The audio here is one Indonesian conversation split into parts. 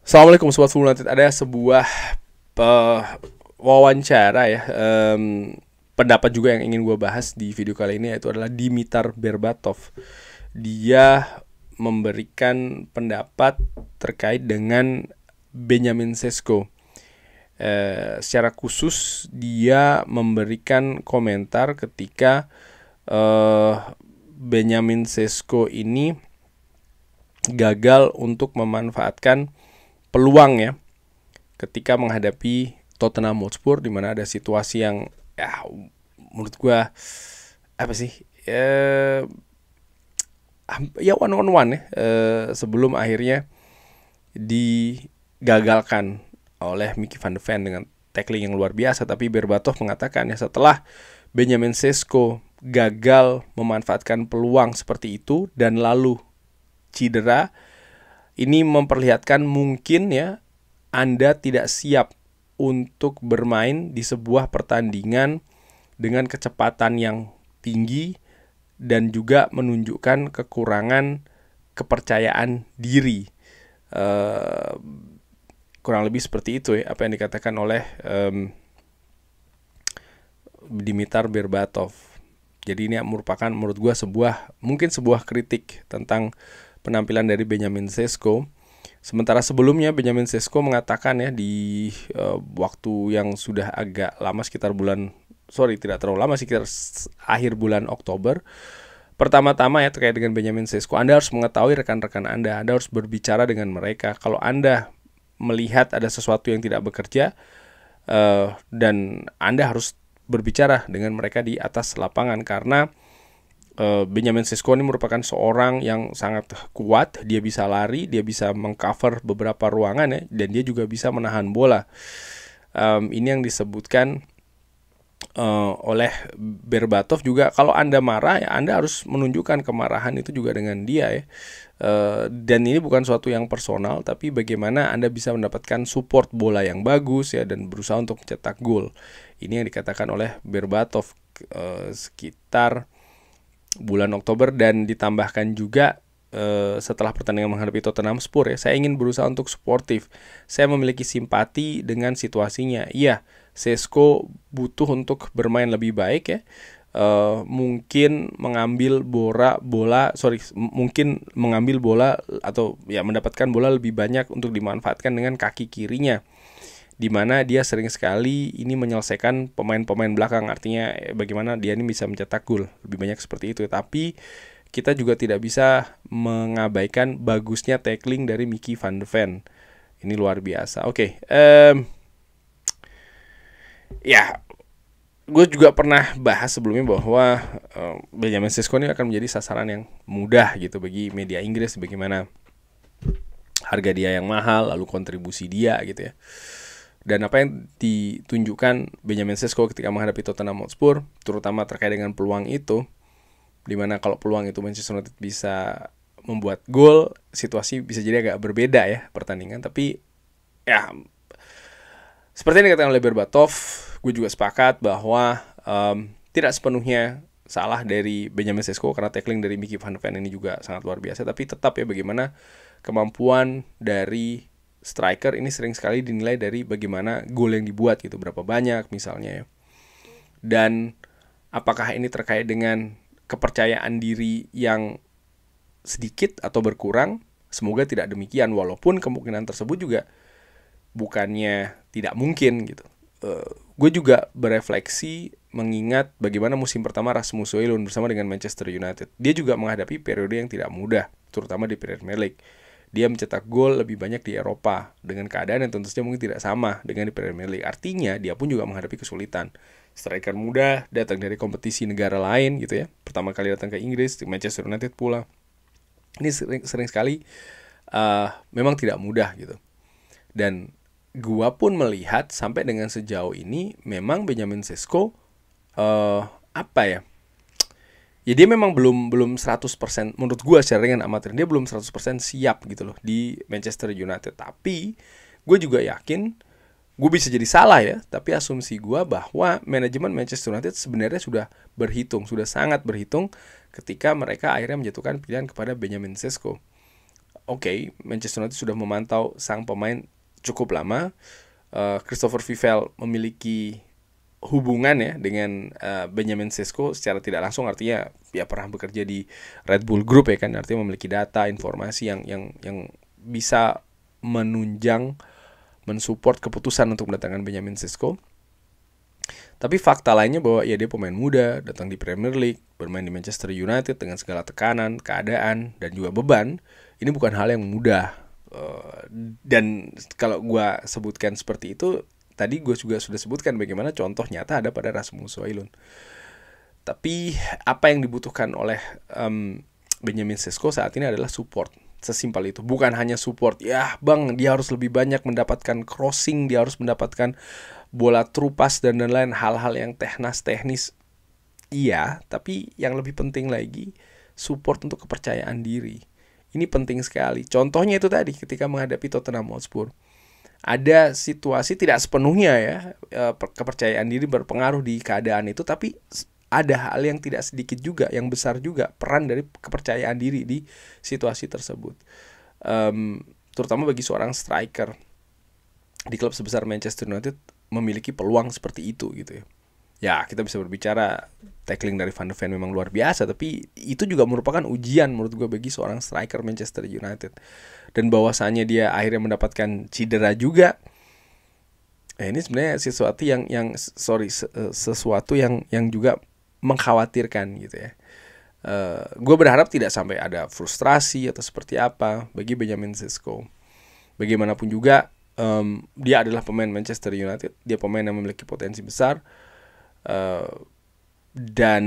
Assalamualaikum Sobat Full United. Ada sebuah uh, wawancara ya, pendapat juga yang ingin gue bahas di video kali ini, yaitu adalah Dimitar Berbatov. Dia memberikan pendapat terkait dengan Benjamin Šeško. Secara khusus dia memberikan komentar ketika Benjamin Šeško ini gagal untuk memanfaatkan peluang ya ketika menghadapi Tottenham Hotspur, di mana ada situasi yang ya menurut gua apa sih ya one on one ya, sebelum akhirnya digagalkan oleh Mickey van de Ven dengan tackling yang luar biasa. Tapi Berbatov mengatakan ya, setelah Benjamin Šeško gagal memanfaatkan peluang seperti itu dan lalu cedera, ini memperlihatkan mungkin ya Anda tidak siap untuk bermain di sebuah pertandingan dengan kecepatan yang tinggi dan juga menunjukkan kekurangan kepercayaan diri. Kurang lebih seperti itu ya apa yang dikatakan oleh Dimitar Berbatov. Jadi ini merupakan menurut gue mungkin sebuah kritik tentang penampilan dari Benjamin Šeško. Sementara sebelumnya Benjamin Šeško mengatakan ya di waktu yang sudah agak lama, sekitar tidak terlalu lama, sekitar akhir bulan Oktober. Pertama-tama ya terkait dengan Benjamin Šeško, Anda harus mengetahui rekan-rekan Anda harus berbicara dengan mereka. Kalau Anda melihat ada sesuatu yang tidak bekerja, dan Anda harus berbicara dengan mereka di atas lapangan, karena Benjamin Šeško ini merupakan seorang yang sangat kuat. Dia bisa lari, dia bisa mengcover beberapa ruangan ya, dan dia juga bisa menahan bola. Ini yang disebutkan oleh Berbatov juga. Kalau Anda marah ya Anda harus menunjukkan kemarahan itu juga dengan dia ya. Dan ini bukan suatu yang personal, tapi bagaimana Anda bisa mendapatkan support bola yang bagus ya, dan berusaha untuk mencetak gol. Ini yang dikatakan oleh Berbatov sekitar bulan Oktober, dan ditambahkan juga setelah pertandingan menghadapi Tottenham Hotspur ya, saya ingin berusaha untuk suportif. Saya memiliki simpati dengan situasinya. Iya, Šeško butuh untuk bermain lebih baik ya. Mungkin mengambil bola atau ya mendapatkan bola lebih banyak untuk dimanfaatkan dengan kaki kirinya, di mana dia sering sekali ini menyelesaikan pemain-pemain belakang. Artinya bagaimana dia ini bisa mencetak gol lebih banyak seperti itu. Tapi kita juga tidak bisa mengabaikan bagusnya tackling dari Mickey van de Ven. Ini luar biasa. Oke, ya gue juga pernah bahas sebelumnya bahwa Benjamin Šeško ini akan menjadi sasaran yang mudah gitu bagi media Inggris, bagaimana harga dia yang mahal, lalu kontribusi dia gitu ya. Dan apa yang ditunjukkan Benjamin Šeško ketika menghadapi Tottenham Hotspur, terutama terkait dengan peluang itu, dimana kalau peluang itu Manchester United bisa membuat gol, situasi bisa jadi agak berbeda ya pertandingan. Tapi ya seperti yang dikatakan oleh Berbatov, gue juga sepakat bahwa tidak sepenuhnya salah dari Benjamin Šeško, karena tackling dari Mickey van de Ven ini juga sangat luar biasa. Tapi tetap ya bagaimana kemampuan dari striker ini sering sekali dinilai dari bagaimana gol yang dibuat gitu, berapa banyak misalnya ya. Dan apakah ini terkait dengan kepercayaan diri yang sedikit atau berkurang? Semoga tidak demikian, walaupun kemungkinan tersebut juga bukannya tidak mungkin gitu. Gue juga berefleksi mengingat bagaimana musim pertama Rasmus Højlund bersama dengan Manchester United. Dia juga menghadapi periode yang tidak mudah, terutama di Premier League. Dia mencetak gol lebih banyak di Eropa dengan keadaan yang tentu saja mungkin tidak sama dengan di Premier League. Artinya dia pun juga menghadapi kesulitan. Striker muda datang dari kompetisi negara lain gitu ya. Pertama kali datang ke Inggris, di Manchester United pula. Ini sering sekali memang tidak mudah gitu. Dan gua pun melihat sampai dengan sejauh ini memang Benjamin Šeško ya dia memang belum 100%, menurut gue secara ringan amatir, dia belum 100% siap gitu loh di Manchester United. Tapi gue juga yakin, gue bisa jadi salah ya, tapi asumsi gue bahwa manajemen Manchester United sebenarnya sudah sangat berhitung ketika mereka akhirnya menjatuhkan pilihan kepada Benjamin Šeško. oke, Manchester United sudah memantau sang pemain cukup lama. Christopher Vivell memiliki hubungan ya dengan Benjamin Sesko secara tidak langsung, artinya dia pernah bekerja di Red Bull Group ya kan, artinya memiliki data informasi yang bisa menunjang mensupport keputusan untuk mendatangkan Benjamin Sesko. Tapi fakta lainnya bahwa ya dia pemain muda, datang di Premier League, bermain di Manchester United dengan segala tekanan, keadaan, dan juga beban. Ini bukan hal yang mudah. Dan kalau gue sebutkan seperti itu, tadi gue juga sudah sebutkan bagaimana contoh nyata ada pada Rasmus Højlund. Tapi apa yang dibutuhkan oleh Benjamin Sesko saat ini adalah support. Sesimpel itu. Bukan hanya support, ya bang dia harus lebih banyak mendapatkan crossing, dia harus mendapatkan bola terupas dan lain-lain, hal-hal yang teknis. Iya, tapi yang lebih penting lagi support untuk kepercayaan diri. Ini penting sekali. Contohnya itu tadi ketika menghadapi Tottenham Hotspur. Ada situasi tidak sepenuhnya ya kepercayaan diri berpengaruh di keadaan itu, tapi ada hal yang tidak sedikit juga, yang besar juga peran dari kepercayaan diri di situasi tersebut. Terutama bagi seorang striker di klub sebesar Manchester United memiliki peluang seperti itu gitu ya. Ya kita bisa berbicara tackling dari Van de Ven memang luar biasa, tapi itu juga merupakan ujian menurut gue bagi seorang striker Manchester United. Dan bahwasannya dia akhirnya mendapatkan cedera juga. Ini sebenarnya sesuatu yang juga mengkhawatirkan gitu ya. Gue berharap tidak sampai ada frustrasi atau seperti apa bagi Benjamin Sesko. Bagaimanapun juga dia adalah pemain Manchester United, dia pemain yang memiliki potensi besar, dan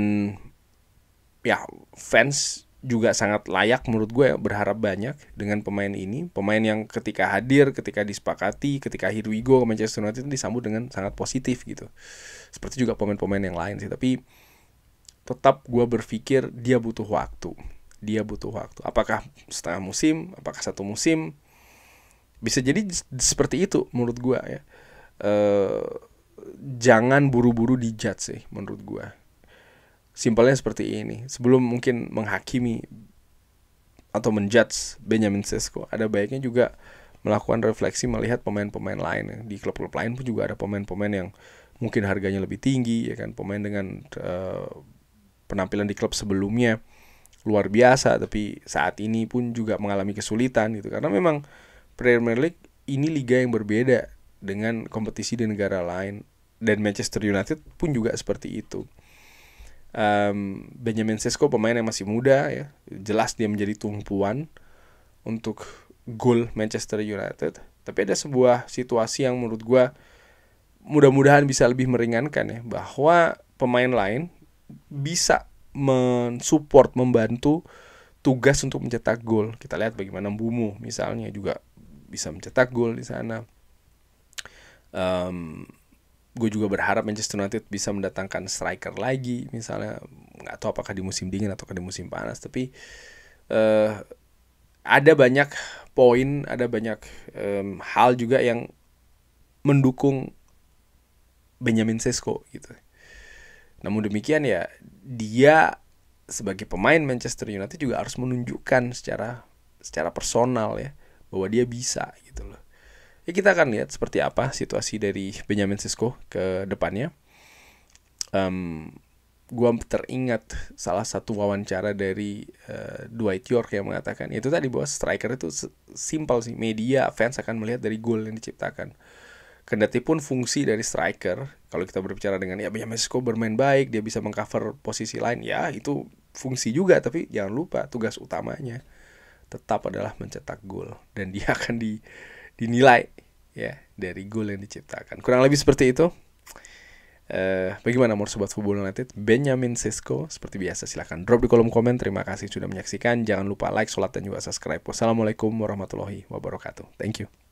ya fans juga sangat layak menurut gue ya, berharap banyak dengan pemain ini, pemain yang ketika hadir, ketika disepakati, ketika here we go ke Manchester United disambut dengan sangat positif gitu. Seperti juga pemain-pemain yang lain sih, tapi tetap gue berpikir dia butuh waktu. Apakah setengah musim, apakah 1 musim? Bisa jadi seperti itu menurut gue ya. Jangan buru-buru dijudge sih menurut gue. Simpelnya seperti ini. Sebelum mungkin menghakimi atau menjudge Benjamin Sesko, ada baiknya juga melakukan refleksi, melihat pemain-pemain lain. Di klub-klub lain pun juga ada pemain-pemain yang mungkin harganya lebih tinggi ya kan, pemain dengan penampilan di klub sebelumnya luar biasa, tapi saat ini pun juga mengalami kesulitan gitu. Karena memang Premier League ini liga yang berbeda dengan kompetisi di negara lain, dan Manchester United pun juga seperti itu. Benjamin Sesko pemain yang masih muda ya, jelas dia menjadi tumpuan untuk gol Manchester United. Tapi ada sebuah situasi yang menurut gue mudah-mudahan bisa lebih meringankan ya, bahwa pemain lain bisa mensupport, membantu tugas untuk mencetak gol. Kita lihat bagaimana Mbumo misalnya juga bisa mencetak gol di sana. Gue juga berharap Manchester United bisa mendatangkan striker lagi, misalnya nggak tahu apakah di musim dingin atau di musim panas, tapi ada banyak poin, ada banyak hal juga yang mendukung Benjamin Sesko gitu. Namun demikian ya, dia sebagai pemain Manchester United juga harus menunjukkan secara personal ya bahwa dia bisa gitu loh. Ya kita akan lihat seperti apa situasi dari Benjamin Sesko ke depannya. Gua teringat salah satu wawancara dari Dwight Yorke yang mengatakan itu tadi, bahwa striker itu simpel sih, media fans akan melihat dari gol yang diciptakan. Kendati pun fungsi dari striker, kalau kita berbicara dengan ya Benjamin Sesko bermain baik, dia bisa mengcover posisi lain, ya itu fungsi juga, tapi jangan lupa tugas utamanya tetap adalah mencetak gol, dan dia akan dinilai ya dari gol yang diciptakan. Kurang lebih seperti itu. Bagaimana menurut Sobat Football United Benjamin Sesko? Seperti biasa silahkan drop di kolom komen. Terima kasih sudah menyaksikan. Jangan lupa like, sholat, dan juga subscribe. Wassalamualaikum warahmatullahi wabarakatuh. Thank you.